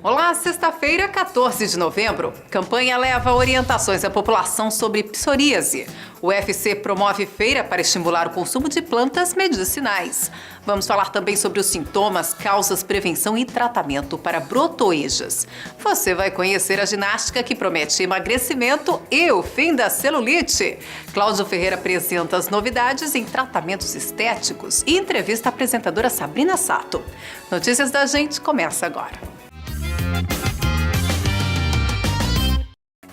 Olá, sexta-feira, 14 de novembro. Campanha leva orientações à população sobre psoríase. O UFC promove feira para estimular o consumo de plantas medicinais. Vamos falar também sobre os sintomas, causas, prevenção e tratamento para brotoejas. Você vai conhecer a ginástica que promete emagrecimento e o fim da celulite. Cláudio Ferreira apresenta as novidades em tratamentos estéticos e entrevista a apresentadora Sabrina Sato. Notícias da Gente começa agora.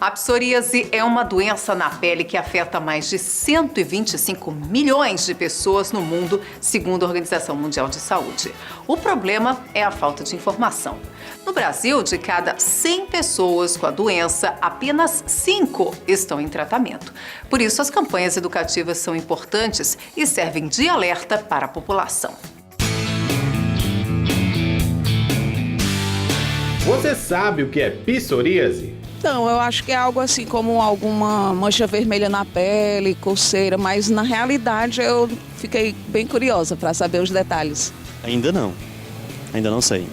A psoríase é uma doença na pele que afeta mais de 125 milhões de pessoas no mundo, segundo a Organização Mundial de Saúde. O problema é a falta de informação. No Brasil, de cada 100 pessoas com a doença, apenas 5 estão em tratamento. Por isso, as campanhas educativas são importantes e servem de alerta para a população. Você sabe o que é psoríase? Então, eu acho que é algo assim como alguma mancha vermelha na pele, coceira, mas na realidade eu fiquei bem curiosa para saber os detalhes. Ainda não sei.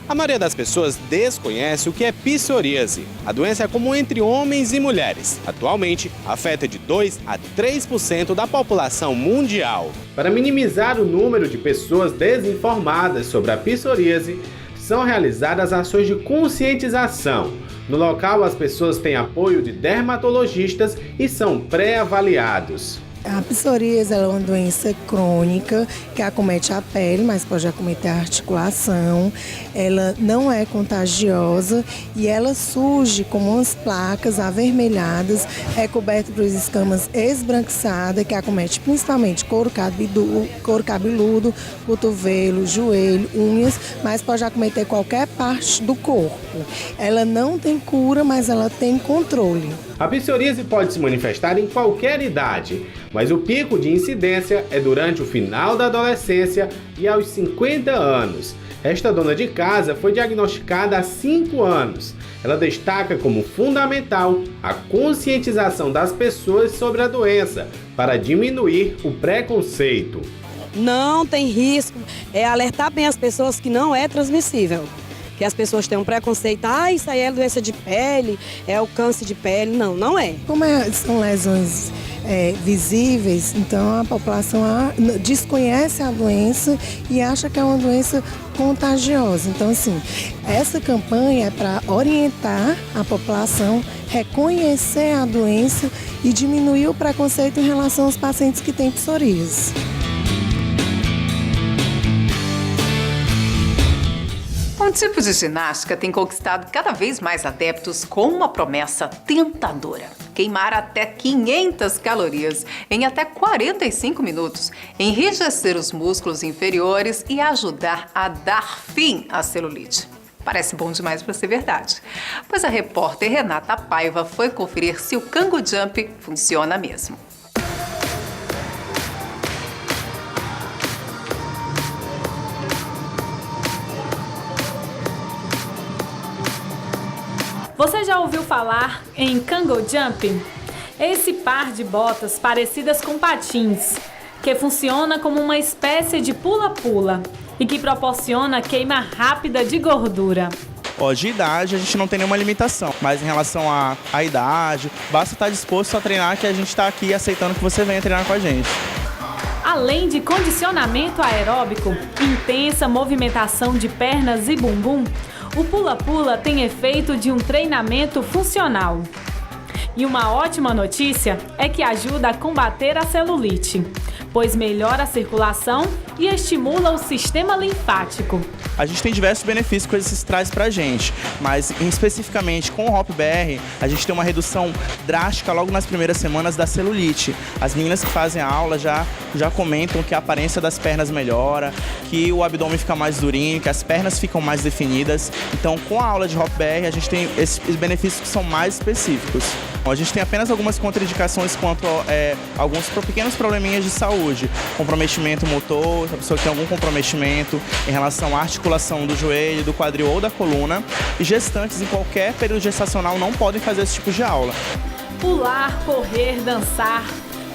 A maioria das pessoas desconhece o que é psoríase. A doença é comum entre homens e mulheres. Atualmente, afeta de 2 a 3% da população mundial. Para minimizar o número de pessoas desinformadas sobre a psoríase, são realizadas ações de conscientização. No local, as pessoas têm apoio de dermatologistas e são pré-avaliados. A psoríase é uma doença crônica que acomete a pele, mas pode acometer a articulação. Ela não é contagiosa e ela surge como umas placas avermelhadas, é coberta por escamas esbranquiçadas, que acomete principalmente couro cabeludo, cotovelo, joelho, unhas, mas pode acometer qualquer parte do corpo. Ela não tem cura, mas ela tem controle. A psoríase pode se manifestar em qualquer idade, mas o pico de incidência é durante o final da adolescência e aos 50 anos. Esta dona de casa foi diagnosticada há 5 anos. Ela destaca como fundamental a conscientização das pessoas sobre a doença para diminuir o preconceito. Não tem risco, é alertar bem as pessoas que não é transmissível. Que as pessoas têm um preconceito, isso aí é doença de pele, é o câncer de pele. Não, não é. Como são lesões visíveis, então a população desconhece a doença e acha que é uma doença contagiosa. Então, assim, essa campanha é para orientar a população, reconhecer a doença e diminuir o preconceito em relação aos pacientes que têm psoríase. Um tipo de ginástica tem conquistado cada vez mais adeptos com uma promessa tentadora: queimar até 500 calorias em até 45 minutos, enrijecer os músculos inferiores e ajudar a dar fim à celulite. Parece bom demais para ser verdade. Pois a repórter Renata Paiva foi conferir se o Kango Jump funciona mesmo. Você já ouviu falar em Kango Jump? Esse par de botas parecidas com patins, que funciona como uma espécie de pula-pula e que proporciona queima rápida de gordura. De idade a gente não tem nenhuma limitação, mas em relação à idade, basta estar disposto a treinar, que a gente está aqui aceitando que você venha treinar com a gente. Além de condicionamento aeróbico, intensa movimentação de pernas e bumbum, o pula-pula tem efeito de um treinamento funcional. E uma ótima notícia é que ajuda a combater a celulite, pois melhora a circulação e estimula o sistema linfático. A gente tem diversos benefícios que isso traz pra gente, mas especificamente com o Hop BR, a gente tem uma redução drástica logo nas primeiras semanas da celulite. As meninas que fazem a aula já comentam que a aparência das pernas melhora, que o abdômen fica mais durinho, que as pernas ficam mais definidas. Então, com a aula de Hop BR, a gente tem esses benefícios que são mais específicos. A gente tem apenas algumas contraindicações quanto a alguns pequenos probleminhas de saúde. Comprometimento motor, se a pessoa tem algum comprometimento em relação à articulação do joelho, do quadril ou da coluna. E gestantes em qualquer período gestacional não podem fazer esse tipo de aula. Pular, correr, dançar,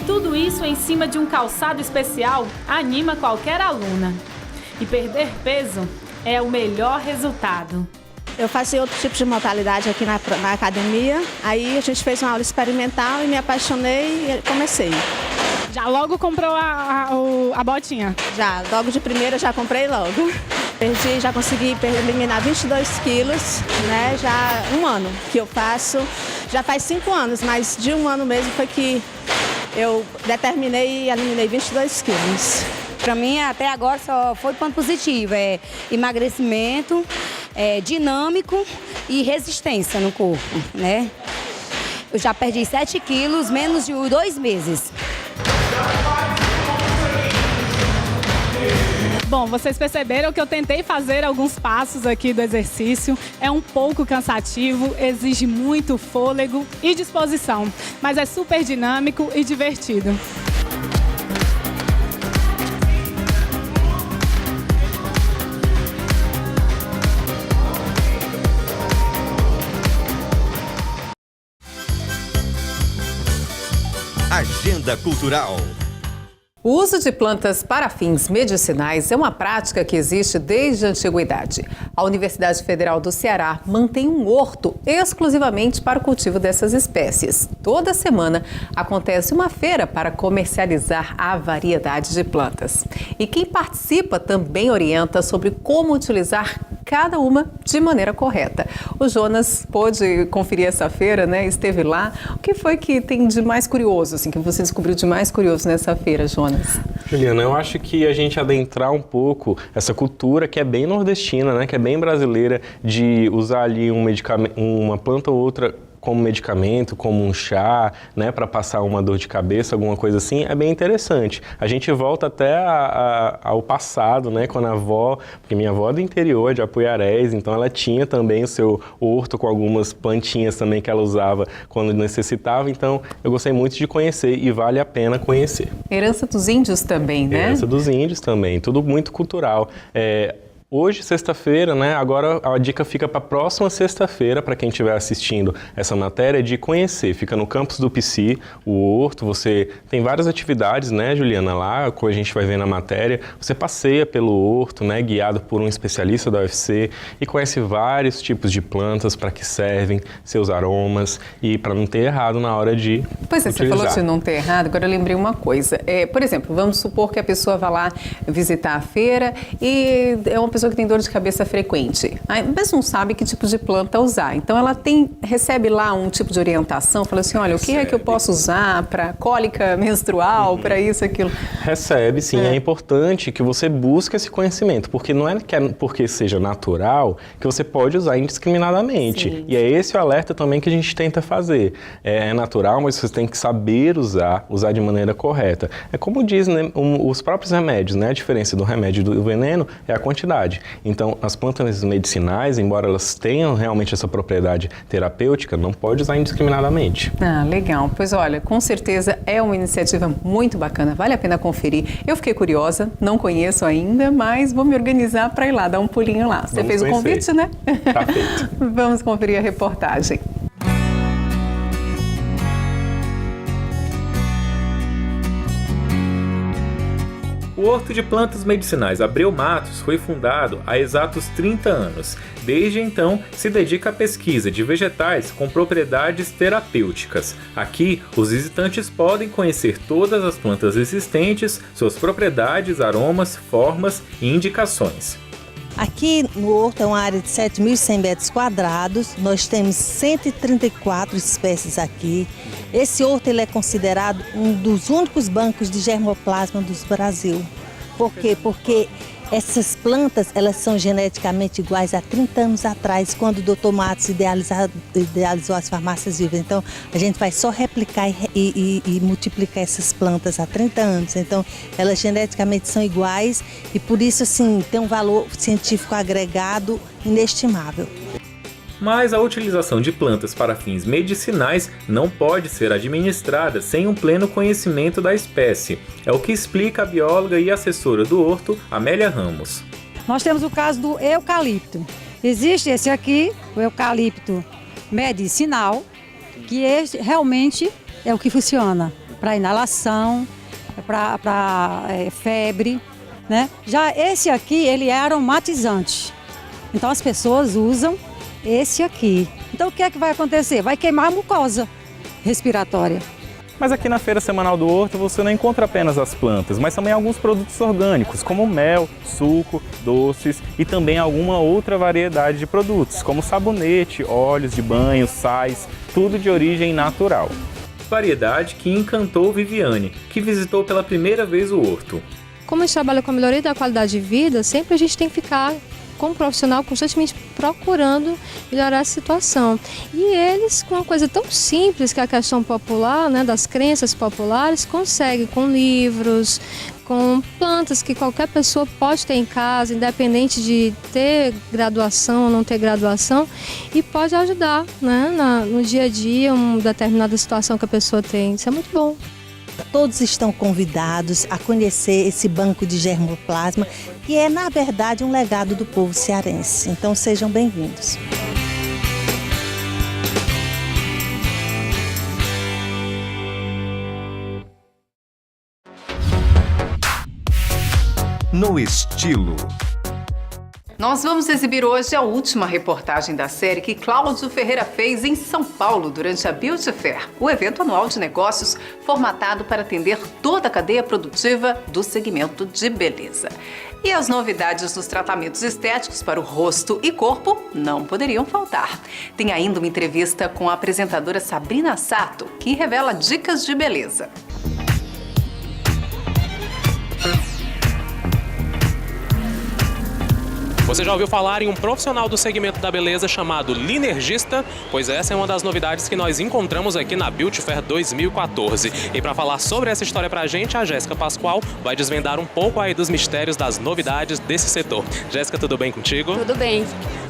tudo isso em cima de um calçado especial anima qualquer aluna. E perder peso é o melhor resultado. Eu fazia outro tipo de modalidade aqui na academia, aí a gente fez uma aula experimental e me apaixonei e comecei. Já logo comprou a botinha? Já, logo de primeira já comprei logo. Já consegui eliminar 22 quilos, né? Já 1 ano que eu faço, já faz 5 anos, mas de 1 ano mesmo foi que eu determinei e eliminei 22 quilos. Para mim, até agora, só foi ponto positivo, emagrecimento, dinâmico e resistência no corpo, né? Eu já perdi 7 quilos, menos de 2 meses. Bom, vocês perceberam que eu tentei fazer alguns passos aqui do exercício. É um pouco cansativo, exige muito fôlego e disposição, mas é super dinâmico e divertido. Agenda Cultural. O uso de plantas para fins medicinais é uma prática que existe desde a antiguidade. A Universidade Federal do Ceará mantém um horto exclusivamente para o cultivo dessas espécies. Toda semana acontece uma feira para comercializar a variedade de plantas. E quem participa também orienta sobre como utilizar cada uma de maneira correta. O Jonas pôde conferir essa feira, né? Esteve lá. O que foi que tem de mais curioso, assim, que você descobriu de mais curioso nessa feira, Jonas? Juliana, eu acho que a gente adentrar um pouco essa cultura que é bem nordestina, né? Que é bem brasileira, de usar ali um medicamento, uma planta ou outra como medicamento, como um chá, né, para passar uma dor de cabeça, alguma coisa assim, é bem interessante. A gente volta até ao passado, né, quando a avó, porque minha avó é do interior, de Apuiarés, então ela tinha também o seu horto com algumas plantinhas também que ela usava quando necessitava, então eu gostei muito de conhecer e vale a pena conhecer. Herança dos índios também, né? Herança dos índios também, tudo muito cultural. Hoje, sexta-feira, né? Agora a dica fica para a próxima sexta-feira, para quem estiver assistindo essa matéria, de conhecer. Fica no campus do PC, o horto. Você tem várias atividades, né, Juliana? Lá, como a gente vai ver na matéria, você passeia pelo horto, né, guiado por um especialista da UFC e conhece vários tipos de plantas, para que servem, seus aromas e para não ter errado na hora de Pois é, utilizar. você falou de não ter errado, agora eu lembrei uma coisa. Por exemplo, vamos supor que a pessoa vá lá visitar a feira e é uma pessoa que tem dor de cabeça frequente, mas não sabe que tipo de planta usar. Então ela recebe lá um tipo de orientação, fala assim, olha, o que é que eu posso usar para cólica menstrual, para isso, aquilo? Recebe, sim. É importante que você busque esse conhecimento, porque não é porque seja natural que você pode usar indiscriminadamente. Sim. E é esse o alerta também que a gente tenta fazer. É natural, mas você tem que saber usar de maneira correta. É como diz, né, os próprios remédios, né? A diferença do remédio e do veneno é a quantidade. Então, as plantas medicinais, embora elas tenham realmente essa propriedade terapêutica, não pode usar indiscriminadamente. Ah, legal. Pois olha, com certeza é uma iniciativa muito bacana, vale a pena conferir. Eu fiquei curiosa, não conheço ainda, mas vou me organizar para ir lá, dar um pulinho lá. Você fez o convite, né? Tá feito. Vamos conferir a reportagem. O Horto de Plantas Medicinais Abreu Matos foi fundado há exatos 30 anos. Desde então, se dedica à pesquisa de vegetais com propriedades terapêuticas. Aqui, os visitantes podem conhecer todas as plantas existentes, suas propriedades, aromas, formas e indicações. Aqui no Horto é uma área de 7.100 metros quadrados, nós temos 134 espécies aqui. Esse horto ele é considerado um dos únicos bancos de germoplasma do Brasil. Por quê? Porque essas plantas elas são geneticamente iguais há 30 anos atrás, quando o Dr. Matos idealizou as farmácias vivas. Então, a gente vai só replicar e multiplicar essas plantas há 30 anos. Então, elas geneticamente são iguais e, por isso, assim, tem um valor científico agregado inestimável. Mas a utilização de plantas para fins medicinais não pode ser administrada sem um pleno conhecimento da espécie. É o que explica a bióloga e assessora do horto, Amélia Ramos. Nós temos o caso do eucalipto. Existe esse aqui, o eucalipto medicinal, que esse realmente é o que funciona para inalação, para febre, né? Já esse aqui, ele é aromatizante. Então as pessoas usam esse aqui. Então o que é que vai acontecer? Vai queimar a mucosa respiratória. Mas aqui na Feira Semanal do Horto você não encontra apenas as plantas, mas também alguns produtos orgânicos, como mel, suco, doces e também alguma outra variedade de produtos, como sabonete, óleos de banho, sais, tudo de origem natural. Variedade que encantou Viviane, que visitou pela primeira vez o horto. Como a gente trabalha com a melhoria da qualidade de vida, sempre a gente tem que ficar como profissional constantemente procurando melhorar a situação. E eles, com uma coisa tão simples que é a questão popular, né, das crenças populares, conseguem com livros, com plantas que qualquer pessoa pode ter em casa, independente de ter graduação ou não ter graduação, e pode ajudar, né, no dia a dia, uma determinada situação que a pessoa tem. Isso é muito bom. Todos estão convidados a conhecer esse banco de germoplasma, que é, na verdade, um legado do povo cearense. Então, sejam bem-vindos. No Estilo. Nós vamos exibir hoje a última reportagem da série que Cláudio Ferreira fez em São Paulo durante a Beauty Fair, o evento anual de negócios formatado para atender toda a cadeia produtiva do segmento de beleza. E as novidades dos tratamentos estéticos para o rosto e corpo não poderiam faltar. Tem ainda uma entrevista com a apresentadora Sabrina Sato, que revela dicas de beleza. Você já ouviu falar em um profissional do segmento da beleza chamado linergista? Pois essa é uma das novidades que nós encontramos aqui na Beauty Fair 2014. E para falar sobre essa história pra gente, a Jéssica Pascoal vai desvendar um pouco aí dos mistérios das novidades desse setor. Jéssica, tudo bem contigo? Tudo bem.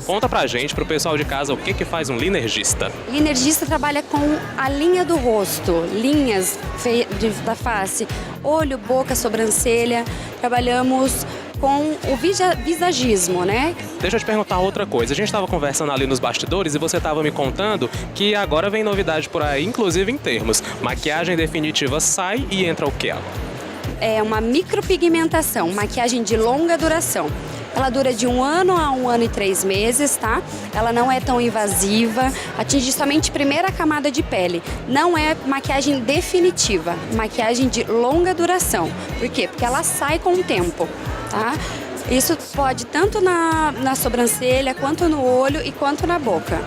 Conta pra gente, pro pessoal de casa, o que faz um linergista? Linergista trabalha com a linha do rosto, linhas da face, olho, boca, sobrancelha. Trabalhamos com o visagismo, né? Deixa eu te perguntar outra coisa. A gente estava conversando ali nos bastidores e você estava me contando que agora vem novidade por aí, inclusive em termos. Maquiagem definitiva sai e entra o que? É uma micropigmentação, maquiagem de longa duração. Ela dura de 1 ano a 1 ano e 3 meses, tá? Ela não é tão invasiva, atinge somente a primeira camada de pele. Não é maquiagem definitiva, maquiagem de longa duração. Por quê? Porque ela sai com o tempo, tá? Isso pode tanto na sobrancelha, quanto no olho e quanto na boca.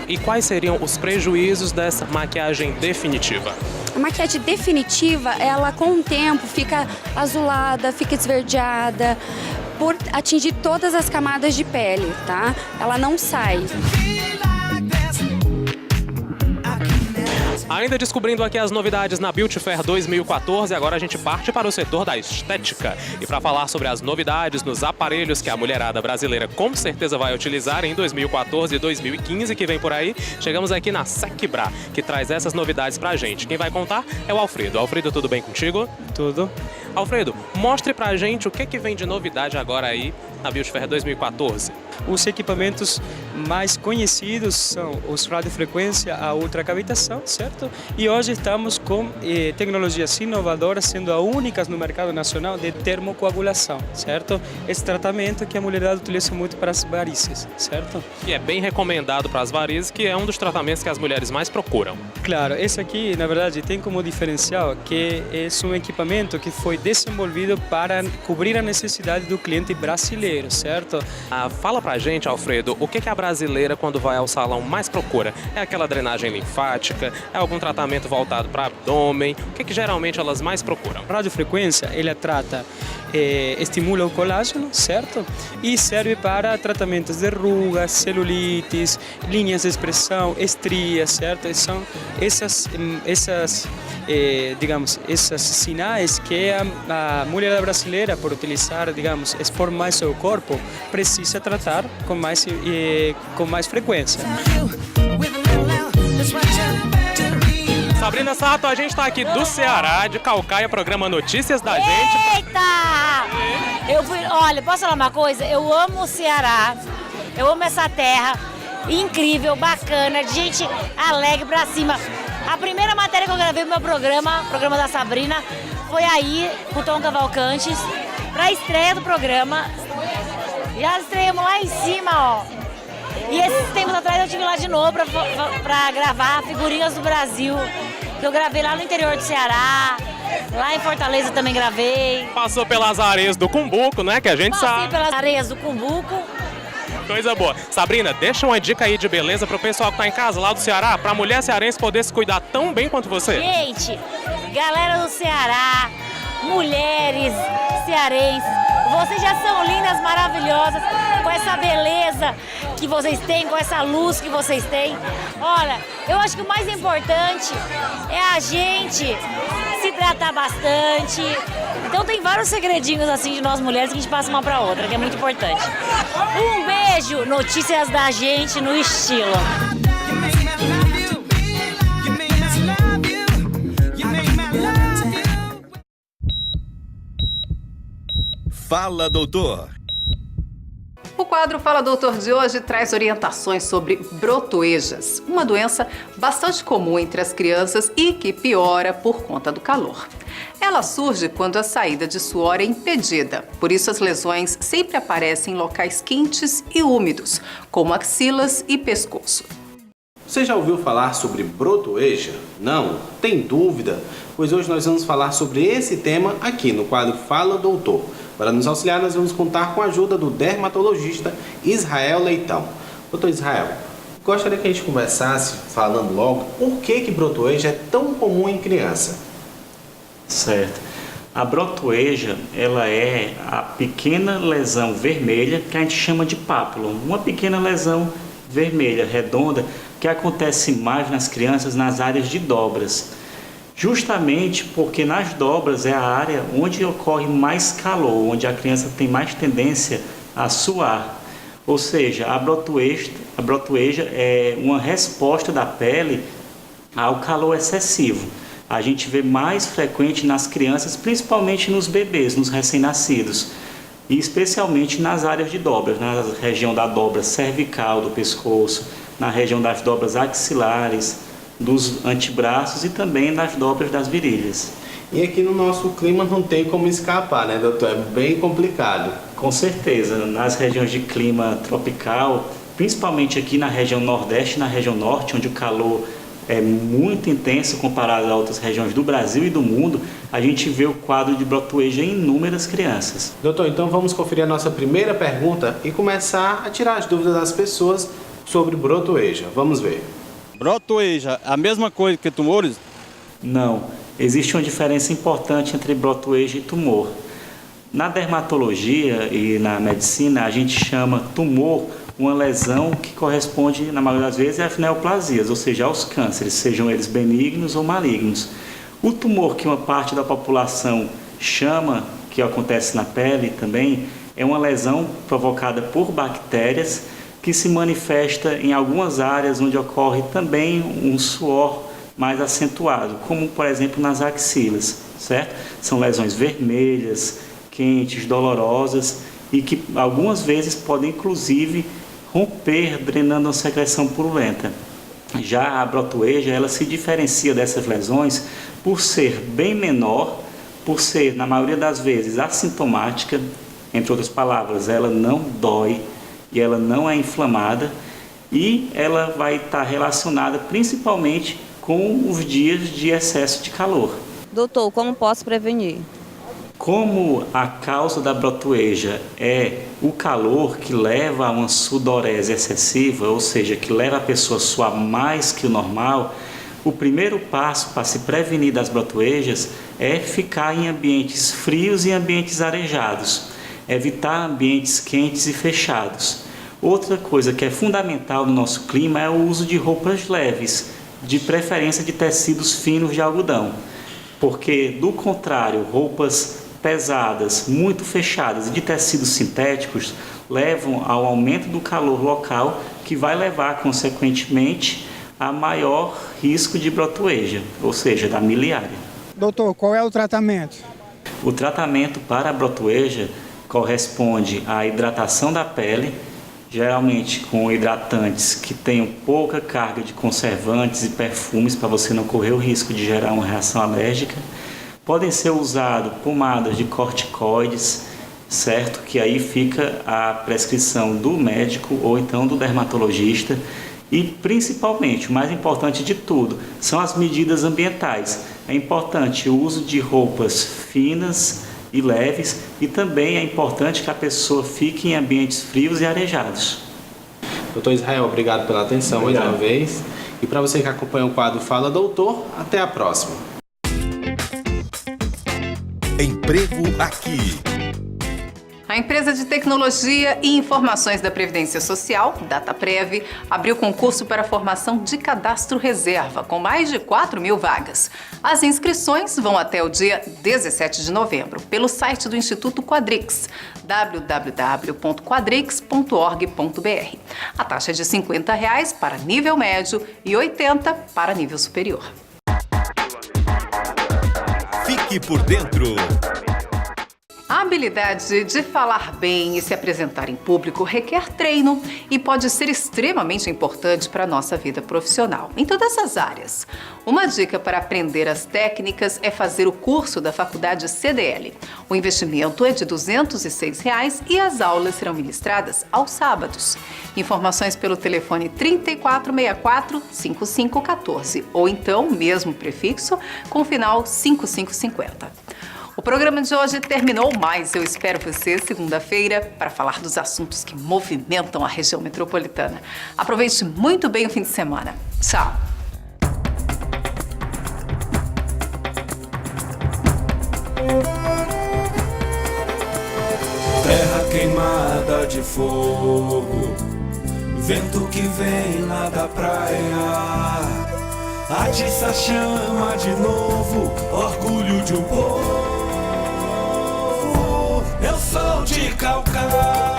E quais seriam os prejuízos dessa maquiagem definitiva? A maquiagem definitiva, ela com o tempo fica azulada, fica esverdeada, por atingir todas as camadas de pele, tá? Ela não sai. Ainda descobrindo aqui as novidades na Beauty Fair 2014, agora a gente parte para o setor da estética. E para falar sobre as novidades nos aparelhos que a mulherada brasileira com certeza vai utilizar em 2014 e 2015 que vem por aí, chegamos aqui na Secbra, que traz essas novidades pra gente. Quem vai contar é o Alfredo. Alfredo, tudo bem contigo? Tudo. Alfredo, mostre pra gente o que vem de novidade agora aí na Beauty Fair 2014. Os equipamentos mais conhecidos são os radiofrequência, a ultracavitação, certo? E hoje estamos com tecnologias inovadoras, sendo a únicas no mercado nacional de termocoagulação, certo? Esse tratamento que a mulherada utiliza muito para as varizes, certo? E é bem recomendado para as varizes, que é um dos tratamentos que as mulheres mais procuram. Claro, esse aqui, na verdade, tem como diferencial que é um equipamento que foi desenvolvido para cobrir a necessidade do cliente brasileiro, certo? Fala pra gente, Alfredo, o que a brasileira, quando vai ao salão, mais procura? É aquela drenagem linfática? É algum tratamento voltado para abdômen? O que geralmente elas mais procuram? A radiofrequência, ela trata, estimula o colágeno, certo? E serve para tratamentos de rugas, celulites, linhas de expressão, estrias, certo? São essas sinais que a mulher brasileira, por utilizar, expor mais seu corpo, precisa tratar com mais frequência. Sabrina Sato, a gente está aqui do Ceará, de Caucaia, programa Notícias da Gente. Eita! Olha, posso falar uma coisa? Eu amo o Ceará, eu amo essa terra incrível, bacana, de gente alegre pra cima. A primeira matéria que eu gravei no meu programa da Sabrina, foi aí com o Tom Cavalcantes, pra estreia do programa. Já estreamos lá em cima, ó. E esses tempos atrás eu estive lá de novo para gravar figurinhas do Brasil, que eu gravei lá no interior do Ceará, lá em Fortaleza também gravei. Passou pelas areias do Cumbuco, né? Que a gente Passei sabe. pelas areias do Cumbuco. Coisa boa. Sabrina, deixa uma dica aí de beleza pro pessoal que tá em casa lá do Ceará, pra mulher cearense poder se cuidar tão bem quanto você. Gente, galera do Ceará, mulheres cearenses, vocês já são lindas, maravilhosas, com essa beleza que vocês têm, com essa luz que vocês têm. Olha, eu acho que o mais importante é a gente se tratar bastante. Então tem vários segredinhos assim de nós mulheres que a gente passa uma pra outra, que é muito importante. Um beijo, notícias da gente no estilo. Fala, doutor. O quadro Fala Doutor de hoje traz orientações sobre brotoejas, uma doença bastante comum entre as crianças e que piora por conta do calor. Ela surge quando a saída de suor é impedida, por isso as lesões sempre aparecem em locais quentes e úmidos, como axilas e pescoço. Você já ouviu falar sobre brotoeja? Não? Tem dúvida? Pois hoje nós vamos falar sobre esse tema aqui no quadro Fala Doutor. Para nos auxiliar, nós vamos contar com a ajuda do dermatologista Israel Leitão. Doutor Israel, gostaria que a gente conversasse falando logo por que brotoeja é tão comum em criança. Certo. A brotoeja, ela é a pequena lesão vermelha que a gente chama de pápula. Uma pequena lesão vermelha, redonda, que acontece mais nas crianças nas áreas de dobras. Justamente porque nas dobras é a área onde ocorre mais calor, onde a criança tem mais tendência a suar. Ou seja, a brotoeja é uma resposta da pele ao calor excessivo. A gente vê mais frequente nas crianças, principalmente nos bebês, nos recém-nascidos. E especialmente nas áreas de dobras, na região da dobra cervical do pescoço, na região das dobras axilares, dos antebraços e também nas dobras das virilhas. E aqui no nosso clima não tem como escapar, né, doutor? É bem complicado. Com certeza, nas regiões de clima tropical, principalmente aqui na região nordeste e na região norte, onde o calor é muito intenso comparado a outras regiões do Brasil e do mundo, a gente vê o quadro de brotoeja em inúmeras crianças. Doutor, então vamos conferir a nossa primeira pergunta e começar a tirar as dúvidas das pessoas sobre brotoeja. Vamos ver. Brotoeja, a mesma coisa que tumores? Não, existe uma diferença importante entre brotoeja e tumor. Na dermatologia e na medicina, a gente chama tumor uma lesão que corresponde, na maioria das vezes, às neoplasias, ou seja, aos cânceres, sejam eles benignos ou malignos. O tumor que uma parte da população chama, que acontece na pele também, é uma lesão provocada por bactérias que se manifesta em algumas áreas onde ocorre também um suor mais acentuado, como por exemplo nas axilas, certo? São lesões vermelhas, quentes, dolorosas e que algumas vezes podem inclusive romper, drenando uma secreção purulenta. Já a brotoeja, ela se diferencia dessas lesões por ser bem menor, por ser, na maioria das vezes, assintomática, entre outras palavras, ela não dói, e ela não é inflamada e ela vai estar relacionada principalmente com os dias de excesso de calor. Doutor, como posso prevenir? Como a causa da brotoeja é o calor que leva a uma sudorese excessiva, ou seja, que leva a pessoa a suar mais que o normal, o primeiro passo para se prevenir das brotoejas é ficar em ambientes frios e ambientes arejados. Evitar ambientes quentes e fechados. Outra coisa que é fundamental no nosso clima é o uso de roupas leves, de preferência de tecidos finos de algodão, porque, do contrário, roupas pesadas, muito fechadas e de tecidos sintéticos levam ao aumento do calor local, que vai levar, consequentemente, a maior risco de brotoeja, ou seja, da miliária. Doutor, qual é o tratamento? O tratamento para a brotoeja corresponde à hidratação da pele, geralmente com hidratantes que tenham pouca carga de conservantes e perfumes para você não correr o risco de gerar uma reação alérgica. Podem ser usadas pomadas de corticoides certo? Que aí fica a prescrição do médico ou então do dermatologista. E principalmente, o mais importante de tudo, são as medidas ambientais. É importante o uso de roupas finas e leves e também é importante que a pessoa fique em ambientes frios e arejados. Doutor Israel, obrigado pela atenção mais uma vez. E para você que acompanha o quadro Fala Doutor, até a próxima. Emprego Aqui. A empresa de tecnologia e informações da Previdência Social, Dataprev, abriu concurso para a formação de cadastro reserva, com mais de 4.000 vagas. As inscrições vão até o dia 17 de novembro, pelo site do Instituto Quadrix, www.quadrix.org.br. A taxa é de R$ 50 para nível médio e R$ 80 para nível superior. Fique por dentro. A habilidade de falar bem e se apresentar em público requer treino e pode ser extremamente importante para a nossa vida profissional, em todas as áreas. Uma dica para aprender as técnicas é fazer o curso da Faculdade CDL. O investimento é de R$ 206 e as aulas serão ministradas aos sábados. Informações pelo telefone 3464-5514 ou então, mesmo prefixo, com final 5550. O programa de hoje terminou, mas eu espero você segunda-feira para falar dos assuntos que movimentam a região metropolitana. Aproveite muito bem o fim de semana. Tchau! Terra queimada de fogo, vento que vem lá da praia, atiça a chama de novo, orgulho de um povo. Eu sou de Calcaia.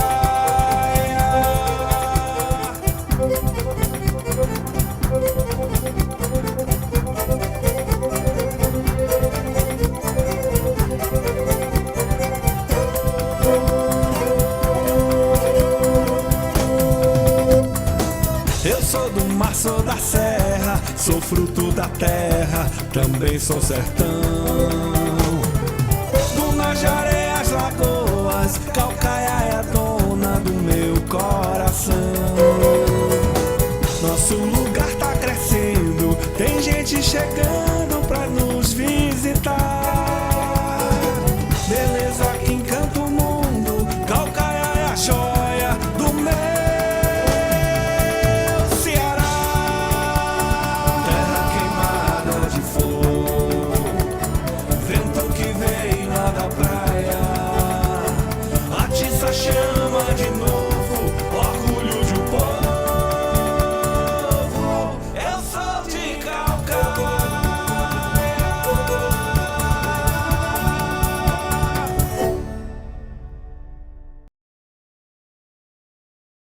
Eu sou do mar, sou da serra, sou fruto da terra, também sou sertão. Dunas de areia, as lagoas, Calcaia é a dona do meu coração. Nosso lugar tá crescendo, tem gente chegando.